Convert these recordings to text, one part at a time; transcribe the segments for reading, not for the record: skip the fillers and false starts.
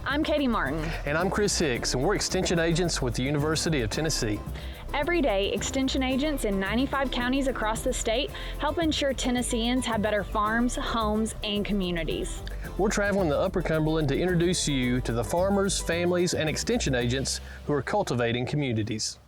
I'm Katie Martin. And I'm Chris Hicks, and we're Extension Agents with the University of Tennessee. Every day, Extension agents in 95 counties across the state help ensure Tennesseans have better farms, homes, and communities. We're traveling the Upper Cumberland to introduce you to the farmers, families, and Extension agents who are cultivating communities.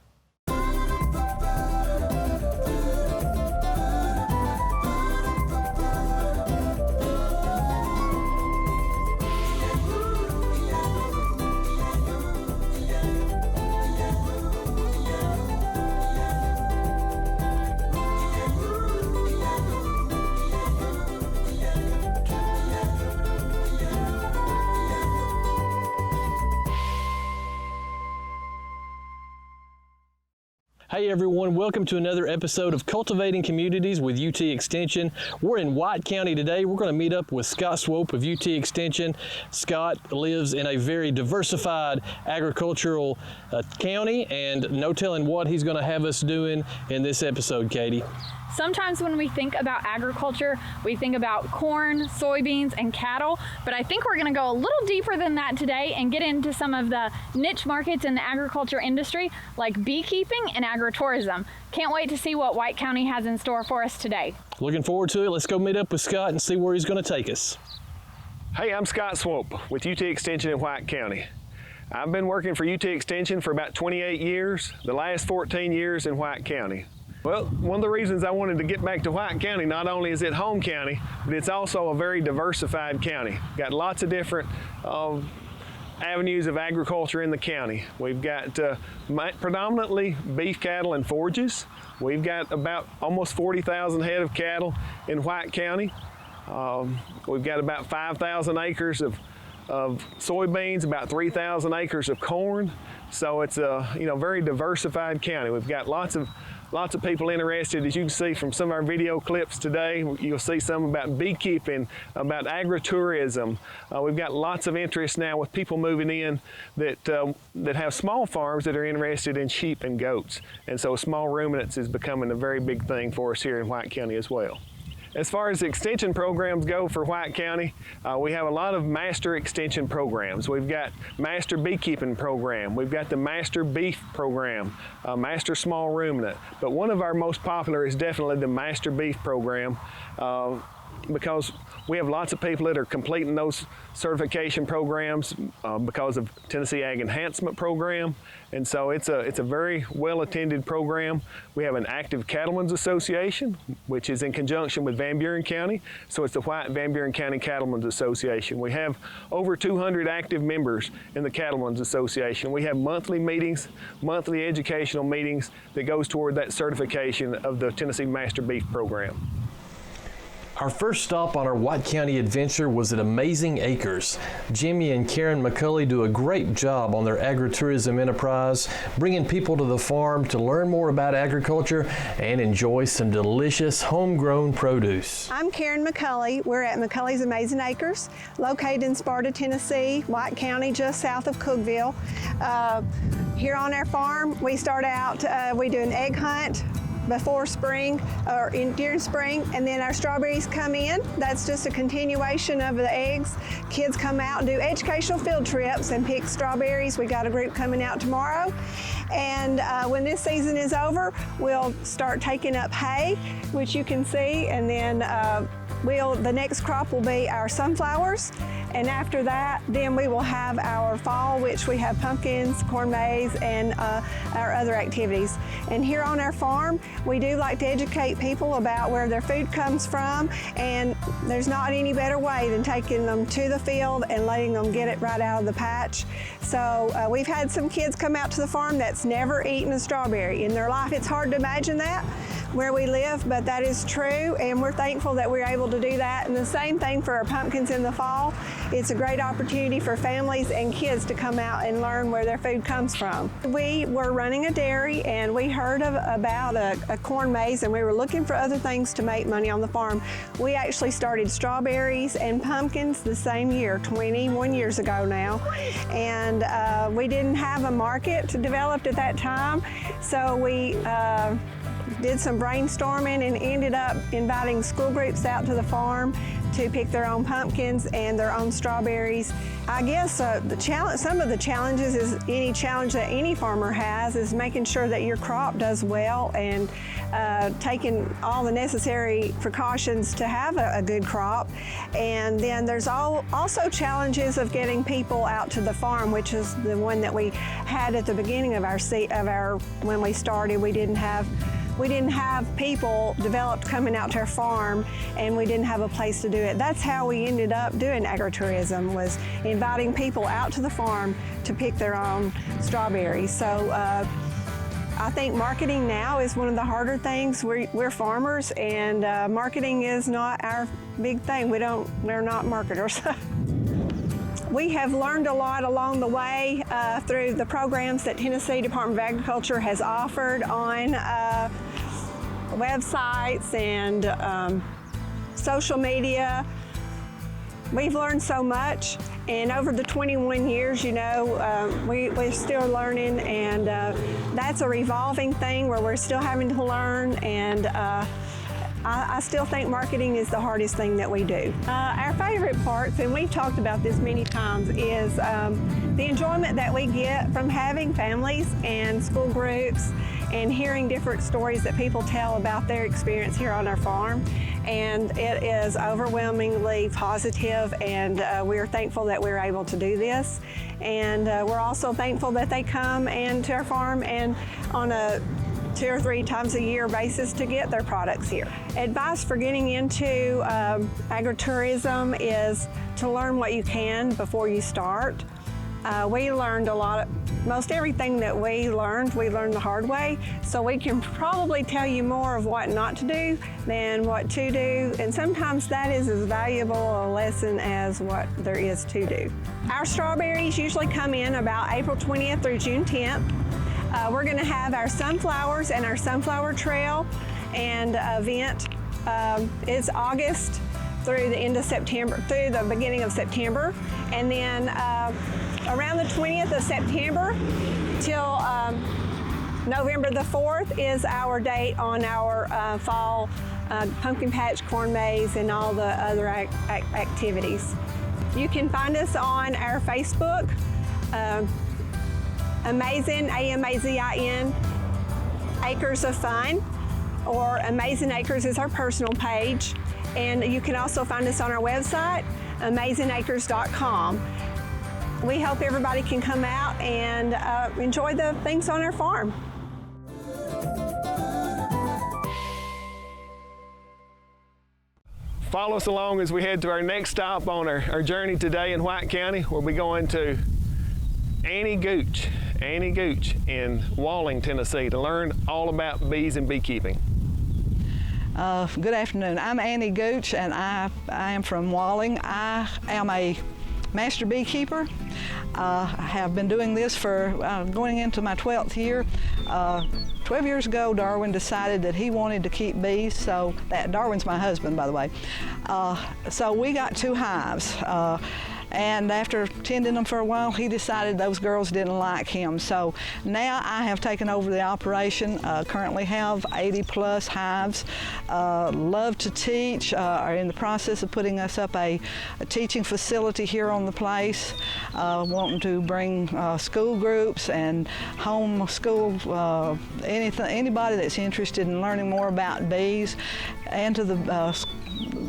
Hey everyone, welcome to another episode of Cultivating Communities with UT Extension. We're in White County today. We're going to meet up with Scott Swope of UT Extension. Scott lives in a very diversified agricultural county, and no telling what he's going to have us doing in this episode, Katie. Sometimes when we think about agriculture, we think about corn, soybeans, and cattle, but I think we're going to go a little deeper than that today and get into some of the niche markets in the agriculture industry, like beekeeping and agritourism. Can't wait to see what White County has in store for us today. Looking forward to it. Let's go meet up with Scott and see where he's going to take us. Hey, I'm Scott Swope with UT Extension in White County. I've been working for UT Extension for about 28 years, the last 14 years in White County. Well, one of the reasons I wanted to get back to White County, not only is it home county, but it's also a very diversified county. Got lots of different avenues of agriculture in the county. We've got predominantly beef cattle and forages. We've got about almost 40,000 head of cattle in White County. We've got about 5,000 acres of soybeans, about 3,000 acres of corn. So it's a very diversified county. We've got lots of people interested. As you can see from some of our video clips today, you'll see some about beekeeping, about agritourism. We've got lots of interest now with people moving in that have small farms that are interested in sheep and goats. And so small ruminants is becoming a very big thing for us here in White County as well. As far as extension programs go for White County, we have a lot of master extension programs. We've got master beekeeping program, we've got the master beef program, master small ruminant. But one of our most popular is definitely the master beef program because we have lots of people that are completing those certification programs because of Tennessee Ag Enhancement Program. And so it's a very well attended program. We have an active Cattlemen's Association, which is in conjunction with Van Buren County. So it's the White Van Buren County Cattlemen's Association. We have over 200 active members in the Cattlemen's Association. We have monthly meetings, monthly educational meetings that goes toward that certification of the Tennessee Master Beef Program. Our first stop on our White County adventure was at Amazin Acres. Jimmy and Karen Mccullys do a great job on their agritourism enterprise, bringing people to the farm to learn more about agriculture and enjoy some delicious homegrown produce. I'm Karen Mccullys. We're at Mccullys Amazin Acres, located in Sparta, Tennessee, White County, just south of Cookeville. Here on our farm, we start out, we do an egg hunt before spring or during spring, and then our strawberries come in. That's just a continuation of the eggs. Kids come out and do educational field trips and pick strawberries. We got a group coming out tomorrow, and when this season is over, we'll start taking up hay, which you can see, and then the next crop will be our sunflowers, and after that, then we will have our fall, which we have pumpkins, corn maze, and our other activities. And here on our farm, we do like to educate people about where their food comes from, and there's not any better way than taking them to the field and letting them get it right out of the patch. So we've had some kids come out to the farm that's never eaten a strawberry in their life. It's hard to imagine that where we live, but that is true, and we're thankful that we're able to do that. And the same thing for our pumpkins in the fall. It's a great opportunity for families and kids to come out and learn where their food comes from. We were running a dairy, and we heard about a corn maze, and we were looking for other things to make money on the farm. We actually started strawberries and pumpkins the same year, 21 years ago now, and we didn't have a market developed at that time, so we did some brainstorming and ended up inviting school groups out to the farm to pick their own pumpkins and their own strawberries. I guess some of the challenges is any challenge that any farmer has is making sure that your crop does well and taking all the necessary precautions to have a good crop. And then there's also challenges of getting people out to the farm, which is the one that we had at the beginning of when we started. We didn't have people developed coming out to our farm, and we didn't have a place to do it. That's how we ended up doing agritourism, was inviting people out to the farm to pick their own strawberries. So I think marketing now is one of the harder things. We're farmers, and marketing is not our big thing. We're not marketers. We have learned a lot along the way through the programs that Tennessee Department of Agriculture has offered on websites and social media. We've learned so much, and over the 21 years, we're still learning, and that's a revolving thing where we're still having to learn, and I still think marketing is the hardest thing that we do. Our favorite parts, and we've talked about this many times, is the enjoyment that we get from having families and school groups and hearing different stories that people tell about their experience here on our farm. And it is overwhelmingly positive, and we're thankful that we're able to do this. And we're also thankful that they come to our farm and on a 2 or 3 times a year basis to get their products here. Advice for getting into agritourism is to learn what you can before you start. We learned most everything that we learned the hard way, so we can probably tell you more of what not to do than what to do, and sometimes that is as valuable a lesson as what there is to do. Our strawberries usually come in about April 20th through June 10th. We're going to have our sunflowers and our sunflower trail and event. It's August through the end of September, through the beginning of September, and then around the 20th of September till November the 4th is our date on our fall pumpkin patch, corn maze, and all the other activities. You can find us on our Facebook, Amazin, A-M-A-Z-I-N, Acres of Fun, or Amazin Acres is our personal page. And you can also find us on our website, amazinacres.com. We hope everybody can come out and enjoy the things on our farm. Follow us along as we head to our next stop on our journey today in White County. We'll be going to Annie Gooch in Walling, Tennessee, to learn all about bees and beekeeping. Good afternoon. I'm Annie Gooch, and I am from Walling. I am a master beekeeper. I have been doing this for going into my 12th year. 12 years ago, Darwin decided that he wanted to keep bees, so Darwin's my husband, by the way. So we got 2 hives. And after tending them for a while, he decided those girls didn't like him. So now I have taken over the operation, currently have 80 plus hives, love to teach, are in the process of putting us up a teaching facility here on the place, wanting to bring school groups and home school, anybody that's interested in learning more about bees, and to the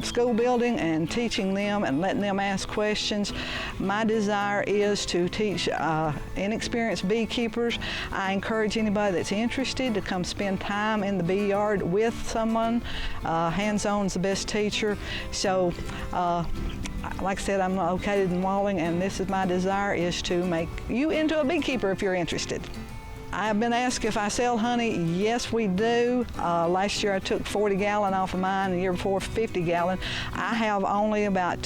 school building and teaching them and letting them ask questions. My desire is to teach inexperienced beekeepers. I encourage anybody that's interested to come spend time in the bee yard with someone. Hands-on is the best teacher. So like I said, I'm located in Walling, and this is my desire, is to make you into a beekeeper if you're interested. I've been asked if I sell honey. Yes, we do. Last year I took 40 gallon off of mine, the year before 50 gallon. I have only about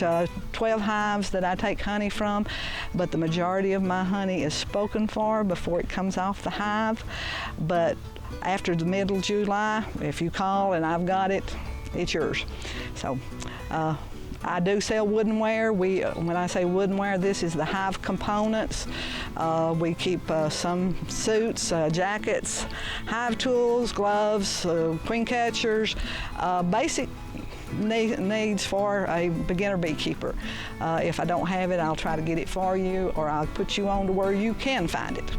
12 hives that I take honey from, but the majority of my honey is spoken for before it comes off the hive. But after the middle of July, if you call and I've got it, it's yours. So I do sell woodenware. When I say woodenware, this is the hive components. We keep some suits, jackets, hive tools, gloves, queen catchers, basic needs for a beginner beekeeper. If I don't have it, I'll try to get it for you, or I'll put you on to where you can find it.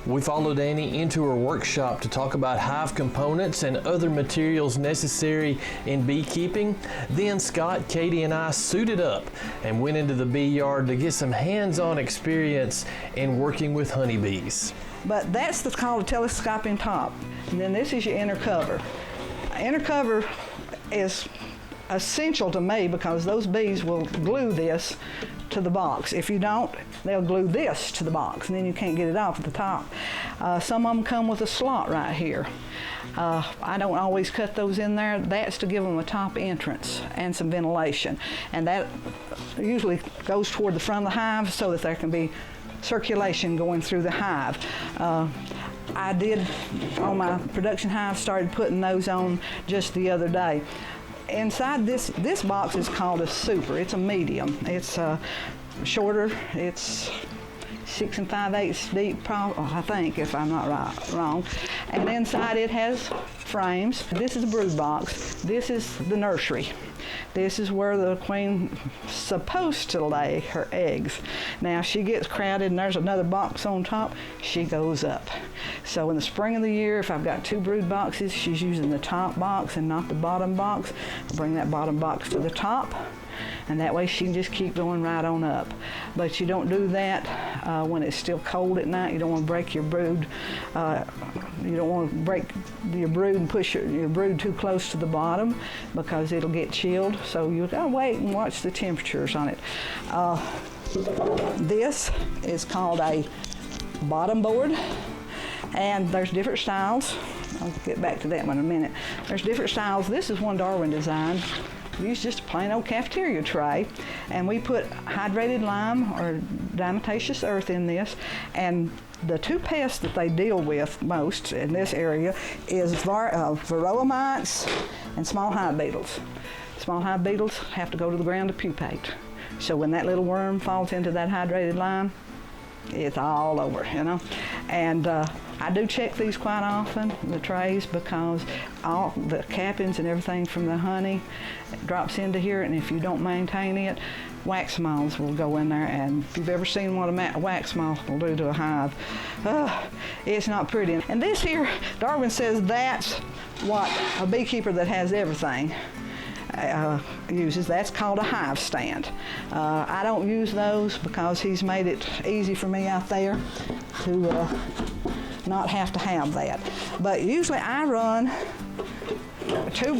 We followed Annie into her workshop to talk about hive components and other materials necessary in beekeeping. Then Scott, Katie, and I suited up and went into the bee yard to get some hands-on experience in working with honeybees. But that's called a telescoping top. And then this is your inner cover. Inner cover is essential to me because those bees will glue this to the box. If you don't, they'll glue this to the box and then you can't get it off at the top. Some of them come with a slot right here. I don't always cut those in there. That's to give them a top entrance and some ventilation. And that usually goes toward the front of the hive so that there can be circulation going through the hive. I did, on my production hive, started putting those on just the other day. Inside this box is called a super. It's a medium. It's shorter. It's 6 5/8 deep, I think, if I'm not wrong. And inside it has frames. This is a brood box. This is the nursery. This is where the queen's supposed to lay her eggs. Now, she gets crowded and there's another box on top, she goes up. So in the spring of the year, if I've got 2 brood boxes, she's using the top box and not the bottom box. I'll bring that bottom box to the top, and that way she can just keep going right on up. But you don't do that when it's still cold at night. You don't want to break your brood. You don't want to break your brood and push your brood too close to the bottom because it'll get chilled. So you gotta wait and watch the temperatures on it. This is called a bottom board, and there's different styles. I'll get back to that one in a minute. There's different styles. This is one Darwin designed. We use just a plain old cafeteria tray, and we put hydrated lime or diatomaceous earth in this. And the 2 pests that they deal with most in this area is varroa mites and small hive beetles. Small hive beetles have to go to the ground to pupate. So when that little worm falls into that hydrated lime, it's all over, you know. And I do check these quite often, the trays, because all the cappings and everything from the honey drops into here, and if you don't maintain it, wax moths will go in there, and if you've ever seen what a wax moth will do to a hive, it's not pretty. And this here, Darwin says that's what a beekeeper that has everything uses. That's called a hive stand. I don't use those because he's made it easy for me out there to not have to have that. But usually I run two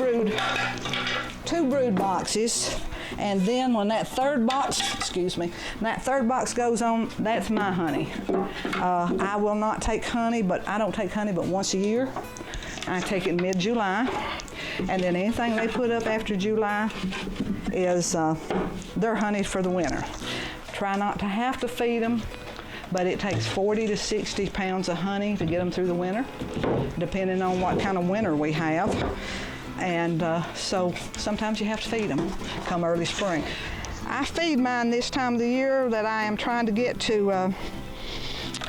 brood boxes, and then when that third box, goes on, that's my honey. I will not take honey, but I don't take honey but once a year. I take it mid-July, and then anything they put up after July is their honey for the winter. Try not to have to feed them, but it takes 40 to 60 pounds of honey to get them through the winter, depending on what kind of winter we have. And so sometimes you have to feed them come early spring. I feed mine this time of the year that I am trying to get to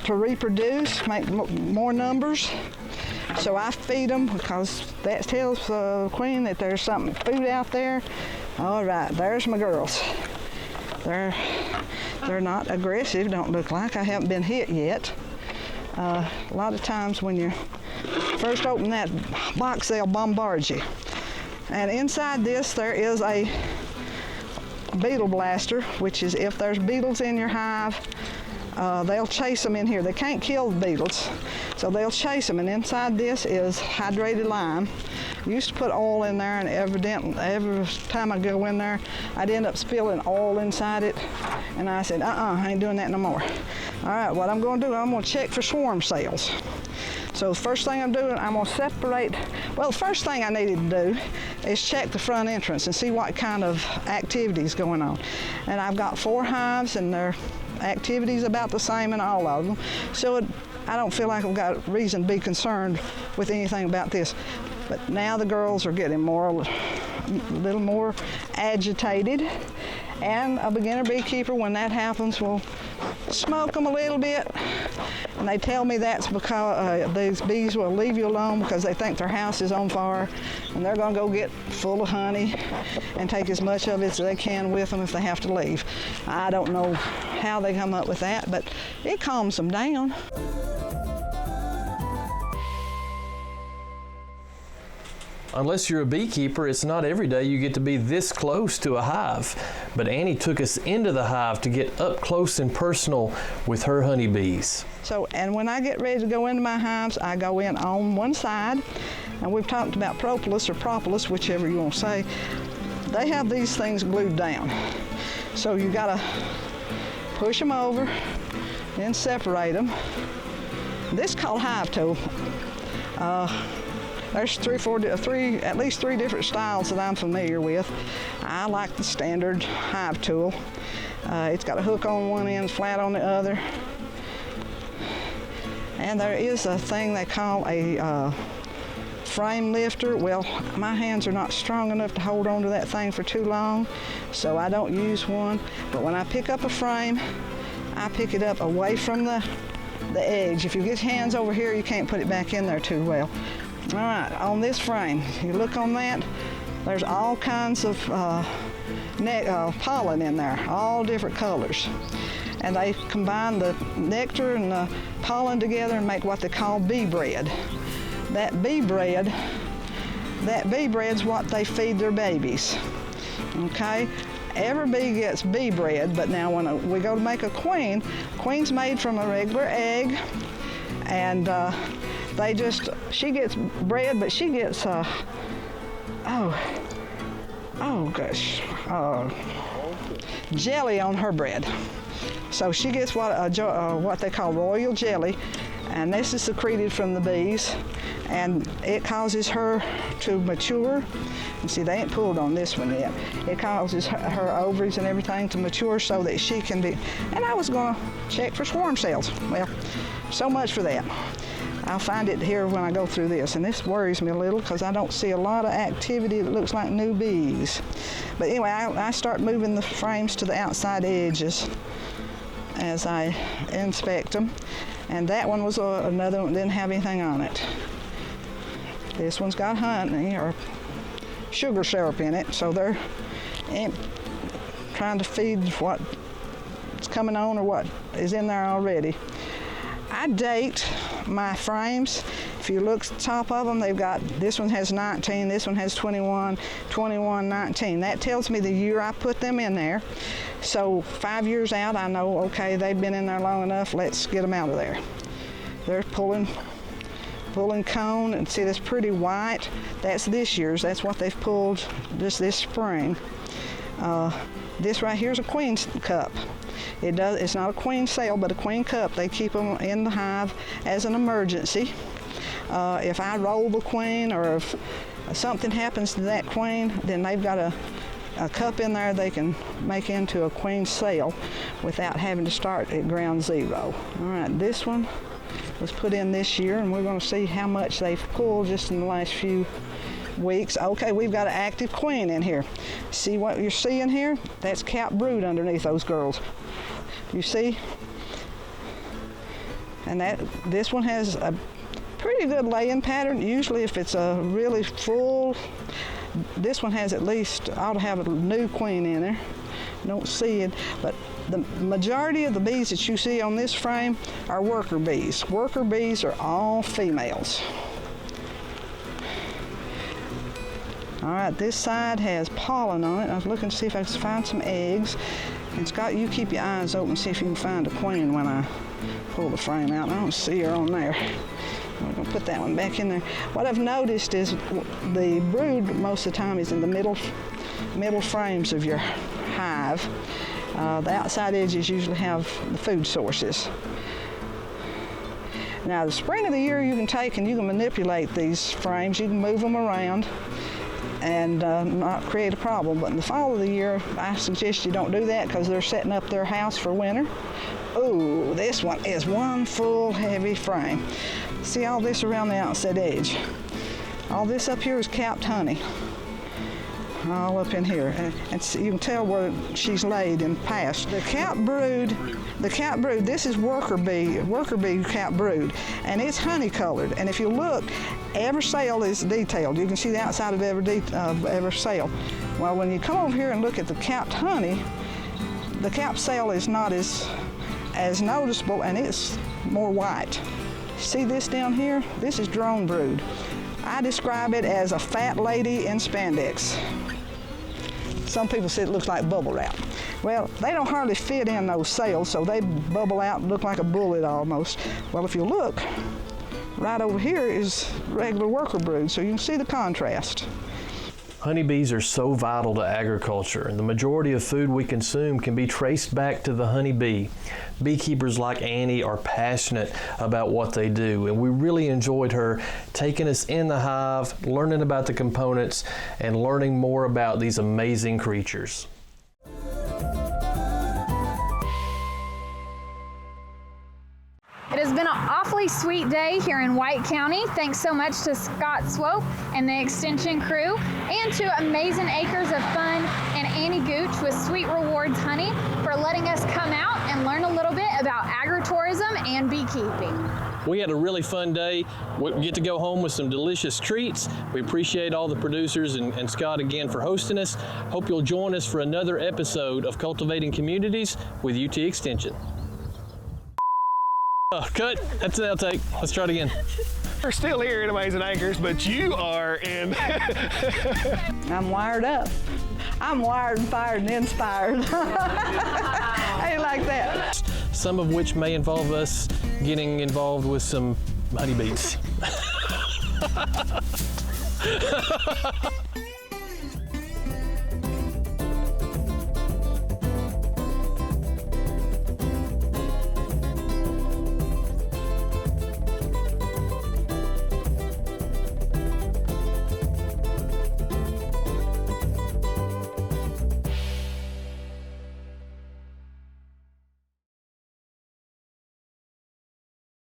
reproduce, make more numbers. So I feed them because that tells the queen that there's something food out there. All right, there's my girls. They're not aggressive, don't look like. I haven't been hit yet. A lot of times when you first open that box, they'll bombard you. And inside this, there is a beetle blaster, which is if there's beetles in your hive, they'll chase them in here. They can't kill the beetles, so they'll chase them. And inside this is hydrated lime. I used to put oil in there, and evidently every time I go in there, I'd end up spilling oil inside it. And I said, I ain't doing that no more. All right, what I'm going to do, I'm going to check for swarm cells. So the first thing I'm doing, I'm going to separate. Well, the first thing I needed to do is check the front entrance and see what kind of activity is going on. And I've got 4 hives, and their activity is about the same in all of them. So I don't feel like I've got reason to be concerned with anything about this. But now the girls are getting a little more agitated. And a beginner beekeeper, when that happens, will smoke them a little bit. And they tell me that's because these bees will leave you alone because they think their house is on fire, and they're going to go get full of honey and take as much of it as they can with them if they have to leave. I don't know how they come up with that, but it calms them down. Unless you're a beekeeper, it's not every day you get to be this close to a hive. But Annie took us into the hive to get up close and personal with her honeybees. And when I get ready to go into my hives, I go in on one side, and we've talked about propolis or propolis, whichever you want to say. They have these things glued down. So you gotta push them over, then separate them. This is called hive tool. There's at least three different styles that I'm familiar with. I like the standard hive tool. It's got a hook on one end, flat on the other. And there is a thing they call a frame lifter. Well, my hands are not strong enough to hold on to that thing for too long, so I don't use one. But when I pick up a frame, I pick it up away from the edge. If you get your hands over here, you can't put it back in there too well. All right, on this frame, you look on that, there's all kinds of pollen in there, all different colors. And they combine the nectar and the pollen together and make what they call bee bread. That bee bread's what they feed their babies, okay? Every bee gets bee bread, but now when we go to make a queen's made from a regular egg, and she gets bread, but she gets, jelly on her bread. So she gets what they call royal jelly, and this is secreted from the bees, and it causes her to mature. And see, they ain't pulled on this one yet. It causes her ovaries and everything to mature so that she can be, and I was gonna check for swarm cells. Well, so much for that. I'll find it here when I go through this, and this worries me a little because I don't see a lot of activity that looks like new bees. But anyway, I start moving the frames to the outside edges as I inspect them, and that one was another one that didn't have anything on it. This one's got honey or sugar syrup in it, so they're trying to feed what's coming on or what is in there already. I date my frames. If you look at the top of them, they've got, this one has 19, this one has 21, 21, 19. That tells me the year I put them in there. So 5 years out, I know, okay, they've been in there long enough, let's get them out of there. They're pulling cone, and see this pretty white? That's this year's, that's what they've pulled just this spring. This right here is a queen's cup. It's not a queen cell, but a queen cup. They keep them in the hive as an emergency. If I roll the queen, or if something happens to that queen, then they've got a cup in there they can make into a queen cell without having to start at ground zero. All right, this one was put in this year, and we're going to see how much they've pulled just in the last few weeks. Okay, we've got an active queen in here. See what you're seeing here? That's cap brood underneath those girls. You see? And this one has a pretty good laying pattern. Usually if it's a really full, this one has at least, ought to have a new queen in there. Don't see it, but the majority of the bees that you see on this frame are worker bees. Worker bees are all females. All right, this side has pollen on it. I was looking to see if I could find some eggs. It's got, you keep your eyes open, see if you can find a queen when I pull the frame out. I don't see her on there. I'm gonna put that one back in there. What I've noticed is the brood most of the time is in the middle frames of your hive. The outside edges usually have the food sources. Now, the spring of the year you can take and you can manipulate these frames. You can move them around and not create a problem. But in the fall of the year, I suggest you don't do that because they're setting up their house for winter. Oh, this one is one full heavy frame. See all this around the outside edge? All this up here is capped honey. All up in here, and so you can tell where she's laid and passed. The cap brood, this is worker bee cap brood, and it's honey colored. And if you look, every sail is detailed. You can see the outside of every sail. Well, when you come over here and look at the capped honey, the capped sail is not as noticeable, and it's more white. See this down here? This is drone brood. I describe it as a fat lady in spandex. Some people say it looks like bubble wrap. Well, they don't hardly fit in those sails, so they bubble out and look like a bullet almost. Well, if you look, right over here is regular worker brood, so you can see the contrast. Honeybees are so vital to agriculture, and the majority of food we consume can be traced back to the honeybee. Beekeepers like Annie are passionate about what they do, and we really enjoyed her taking us in the hive, learning about the components, and learning more about these amazing creatures. It has been an awfully sweet day here in White County. Thanks so much to Scott Swope and the Extension crew, and to Amazin Acres of Fun and Annie Gooch with Sweet Rewards Honey for letting us come out and learn a little bit about agritourism and beekeeping. We had a really fun day. We get to go home with some delicious treats. We appreciate all the producers and Scott again for hosting us. Hope you'll join us for another episode of Cultivating Communities with UT Extension. Oh, cut. That's an outtake. Let's try it again. We're still here at Amazin Acres, but you are in. I'm wired up. I'm wired, fired, and inspired. Hey, like that. Some of which may involve us getting involved with some honeybees.